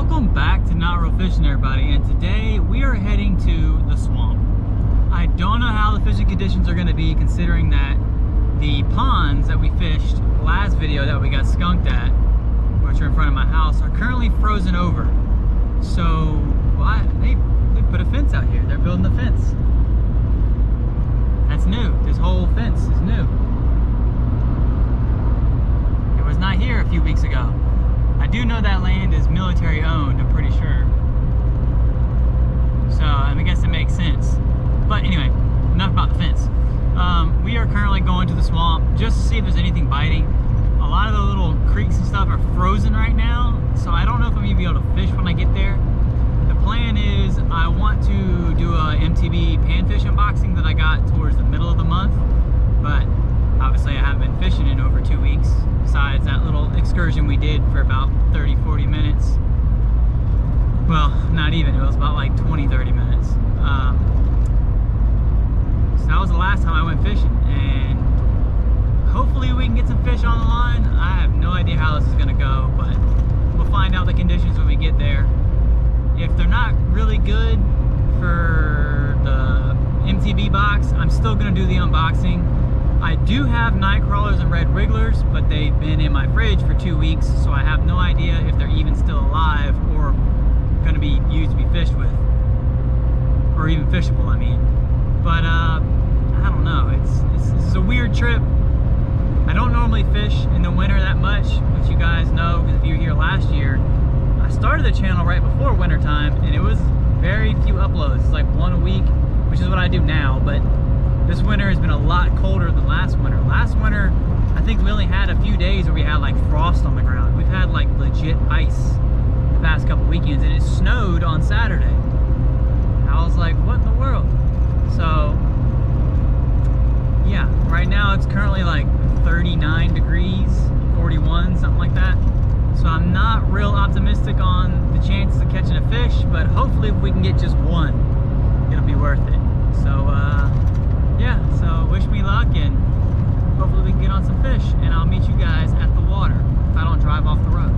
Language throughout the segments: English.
Welcome back to Not Real Fishing, everybody, and today we are heading to the swamp. I don't know how the fishing conditions are going to be, considering that the ponds that we fished last video that we got skunked at, which are in front of my house, are currently frozen over. So they put a fence out here. They're building a fence. That's new. This whole fence is new. It was not here a few weeks ago. I do know that land is military owned, I'm pretty sure. So I guess it makes sense. But anyway, enough about the fence. We are currently going to the swamp just to see if there's anything biting. A lot of the little creeks and stuff are frozen right now, so I don't know if I'm gonna be able to fish when I get there. The plan is I want to do a MTB panfish unboxing that I got towards the middle of the month, but obviously I haven't been fishing in over 2 weeks, besides that little excursion we did for about 30-40 minutes. Well, not even, it was about like 20-30 minutes. So that was the last time I went fishing, and hopefully we can get some fish on the line. I have no idea how this is gonna go, but we'll find out the conditions when we get there. If they're not really good for the MTB box, I'm still gonna do the unboxing. I do have night crawlers and red wrigglers, but they've been in my fridge for 2 weeks, so I have no idea if they're even still alive or gonna be used to be fished with, or even fishable, I mean. But I don't know, this is a weird trip. I don't normally fish in the winter that much, which you guys know, because if you were here last year, I started the channel right before winter time, and it was very few uploads. It's like one a week, which is what I do now, but this winter has been a lot colder than last winter. Last winter, I think we only had a few days where we had like frost on the ground. We've had like legit ice the past couple weekends, and it snowed on Saturday. I was like, what in the world? So, yeah, right now it's currently like 39 degrees, 41, something like that. So I'm not real optimistic on the chances of catching a fish, but hopefully if we can get just one, it'll be worth it. So, yeah, so wish me luck, and hopefully we can get on some fish, and I'll meet you guys at the water if I don't drive off the road.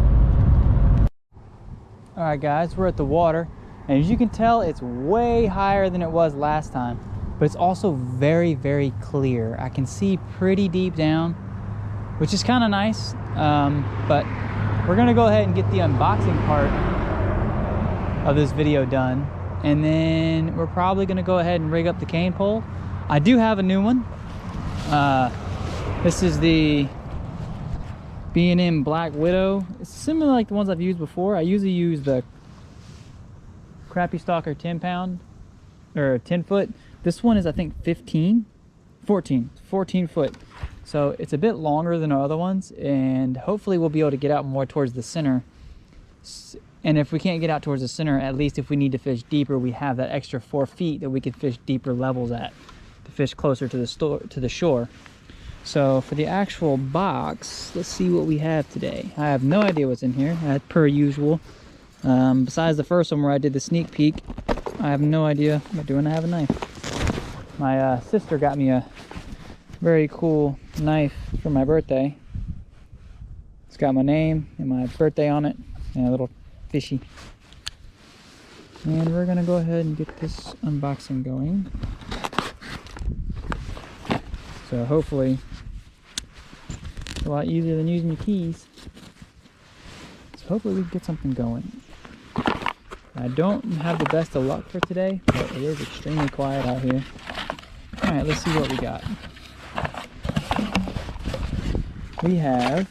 All right, guys, we're at the water, and as you can tell, it's way higher than it was last time, but it's also very, very clear. I can see pretty deep down, which is kind of nice, but we're gonna go ahead and get the unboxing part of this video done, and then we're probably gonna go ahead and rig up the cane pole. I do have a new one. This is the B&M Black Widow. It's similar like the ones I've used before. I usually use the Crappie Stalker 10 pound or 10 foot. This one is, I think, 14 foot. So it's a bit longer than our other ones, and hopefully we'll be able to get out more towards the center. And if we can't get out towards the center, at least if we need to fish deeper, we have that extra 4 feet that we could fish deeper levels at, to fish closer to the shore. So for the actual box, let's see what we have today. I have no idea what's in here, as per usual. Besides the first one where I did the sneak peek, I have no idea what doing. I have a knife. My sister got me a very cool knife for my birthday. It's got my name and my birthday on it, and a little fishy. And we're gonna go ahead and get this unboxing going. So hopefully it's a lot easier than using your keys. So hopefully we can get something going. I don't have the best of luck for today, but it is extremely quiet out here. All right, let's see what we got. We have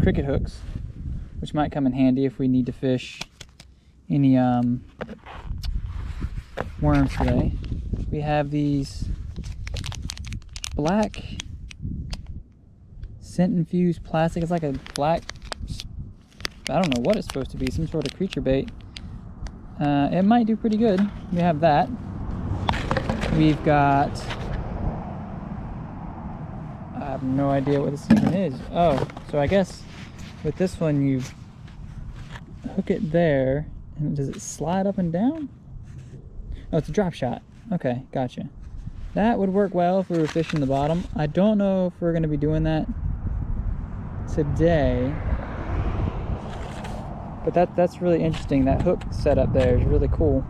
cricket hooks, which might come in handy if we need to fish any worms today. We have these black scent infused plastic. It's like a black, I don't know what it's supposed to be, some sort of creature bait. It might do pretty good. We have that. We've got, I have no idea what this even is. Oh, so I guess with this one you hook it there, and does it slide up and down? Oh, it's a drop shot. Okay, gotcha. That would work well if we were fishing the bottom. I don't know if we're going to be doing that today. But that's really interesting. That hook setup there is really cool.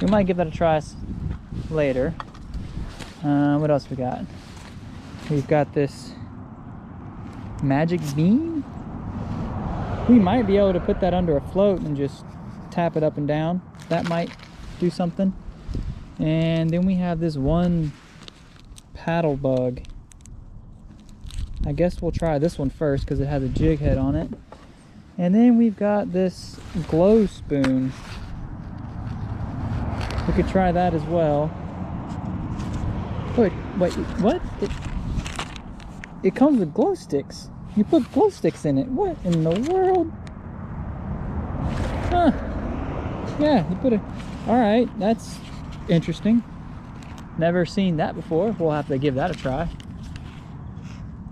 We might give that a try later. What else we got? We've got this magic bean. We might be able to put that under a float and just tap it up and down. That might do something. And then we have this one paddle bug. I guess we'll try this one first because it has a jig head on it. And then we've got this glow spoon. We could try that as well. Wait, what? It comes with glow sticks. You put glow sticks in it. What in the world? Huh. Yeah, you put it. Alright, that's interesting. Never seen that before. We'll have to give that a try.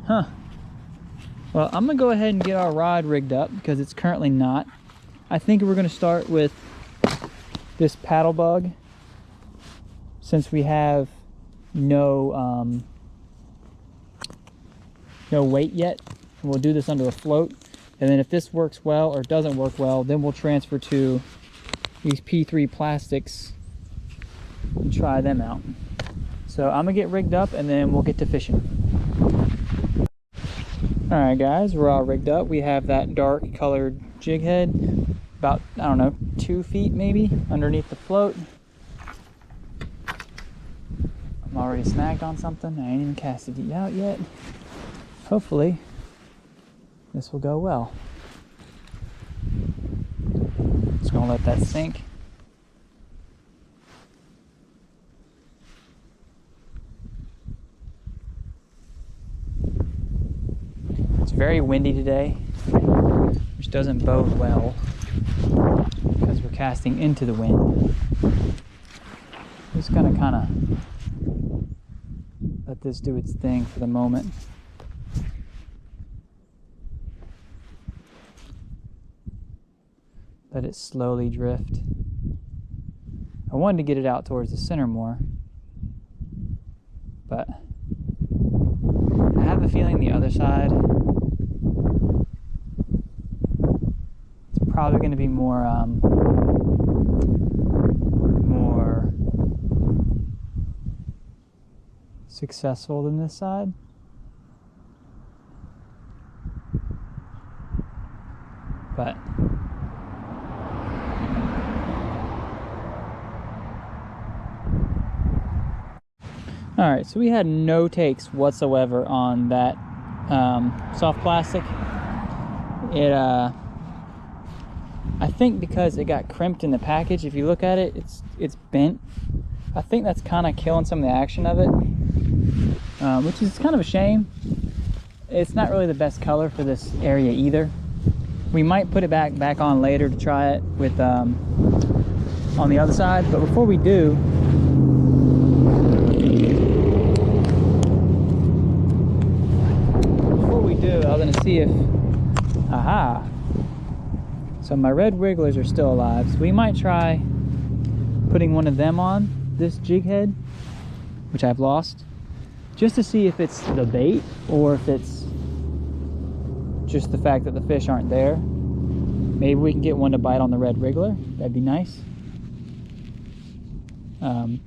Huh. Well, I'm going to go ahead and get our rod rigged up because it's currently not. I think we're going to start with this paddle bug since we have no weight yet. We'll do this under a float, and then if this works well or doesn't work well, then we'll transfer to these P3 plastics and try them out. So I'm gonna get rigged up and then we'll get to fishing. All right guys, we're all rigged up. We have that dark colored jig head about, I don't know, 2 feet maybe underneath the float. I'm already snagged on something. I ain't even casted it out yet. Hopefully this will go well. Just gonna let that sink. It's very windy today, which doesn't bode well because we're casting into the wind. Just gonna kind of let this do its thing for the moment. Let it slowly drift. I wanted to get it out towards the center more, but I have a feeling the other side is probably going to be more successful than this side. But all right, so we had no takes whatsoever on that soft plastic. It, I think because it got crimped in the package, if you look at it, it's bent. I think that's kind of killing some of the action of it, which is kind of a shame. It's not really the best color for this area either. We might put it back on later to try it with on the other side, but before we do, I'm gonna see if, aha, so my red wigglers are still alive, so we might try putting one of them on this jig head, which I've lost, just to see if it's the bait or if it's just the fact that the fish aren't there. Maybe we can get one to bite on the red wriggler. That'd be nice. I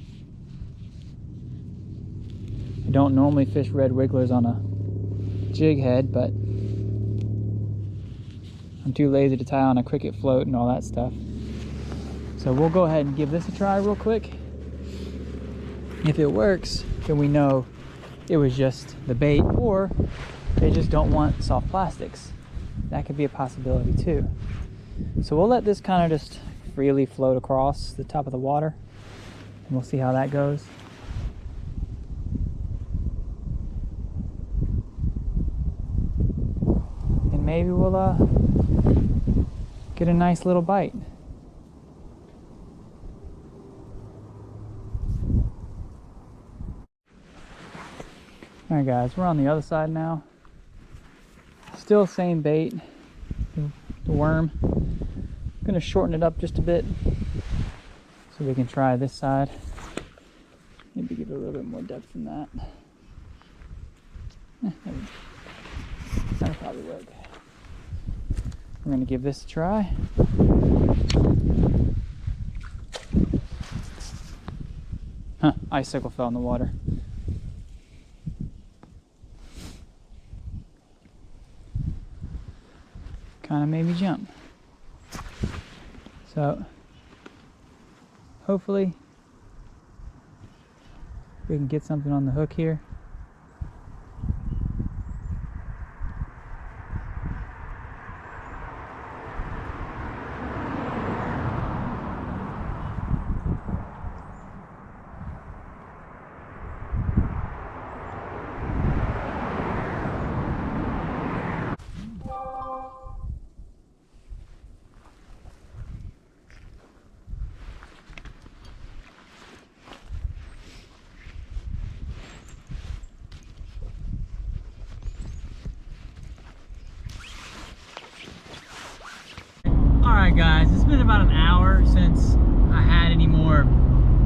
don't normally fish red wigglers on a jig head, but I'm too lazy to tie on a cricket float and all that stuff. So we'll go ahead and give this a try real quick. If it works, then we know it was just the bait, or they just don't want soft plastics. That could be a possibility too. So we'll let this kind of just freely float across the top of the water, and we'll see how that goes. And maybe we'll get a nice little bite. All right guys, we're on the other side now. Still same bait, the worm. I'm gonna shorten it up just a bit so we can try this side. Maybe give it a little bit more depth than that. That'll probably work. We're gonna give this a try. Huh, icicle fell in the water. Kind of made me jump. So hopefully we can get something on the hook here. Alright guys, it's been about an hour since I had any more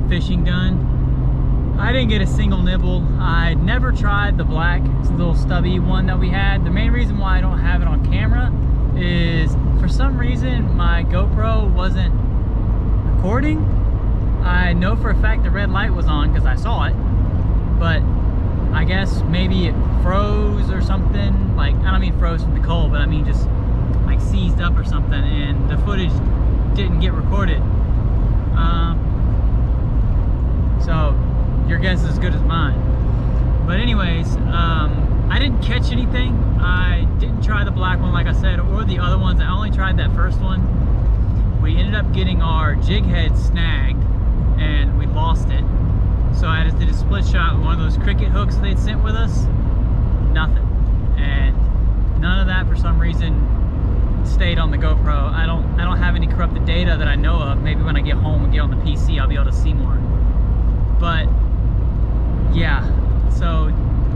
fishing done. I didn't get a single nibble. I never tried the black, it's a little stubby one that we had. The main reason why I don't have it on camera is for some reason my GoPro wasn't recording. I know for a fact the red light was on because I saw it, but I guess maybe it froze or something. Like, I don't mean froze from the cold, but I mean just like seized up or something, and the footage didn't get recorded. So your guess is as good as mine. But anyways, I didn't catch anything. I didn't try the black one, like I said, or the other ones. I only tried that first one. We ended up getting our jig head snagged and we lost it. So I just did a split shot with one of those cricket hooks they'd sent with us. Nothing. And none of that for some reason stayed on the GoPro. I don't have any corrupted data that I know of. Maybe when I get home and get on the PC, I'll be able to see more. But yeah, so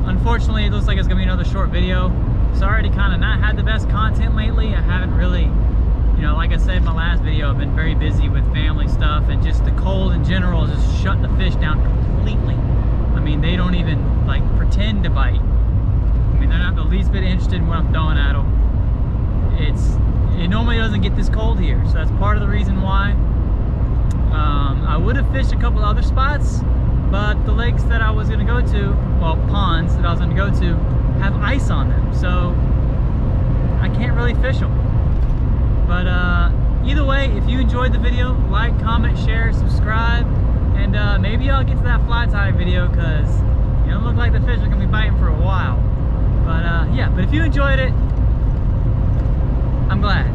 unfortunately it looks like it's gonna be another short video. Sorry to kind of not had the best content lately. I haven't really, you know, like I said in my last video, I've been very busy with family stuff, and just the cold in general just shut the fish down completely. I mean, they don't even like pretend to bite. I mean, they're not the least bit interested in what I'm throwing at them. It normally doesn't get this cold here, so that's part of the reason why. I would have fished a couple other spots, but the lakes that I was going to go to, well, ponds that I was going to go to, have ice on them, so I can't really fish them. But either way, if you enjoyed the video, like, comment, share, subscribe, and maybe I'll get to that fly tie video, because it don't look like the fish are going to be biting for a while. But yeah, but if you enjoyed it, I'm glad.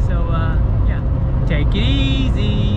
So yeah, take it easy.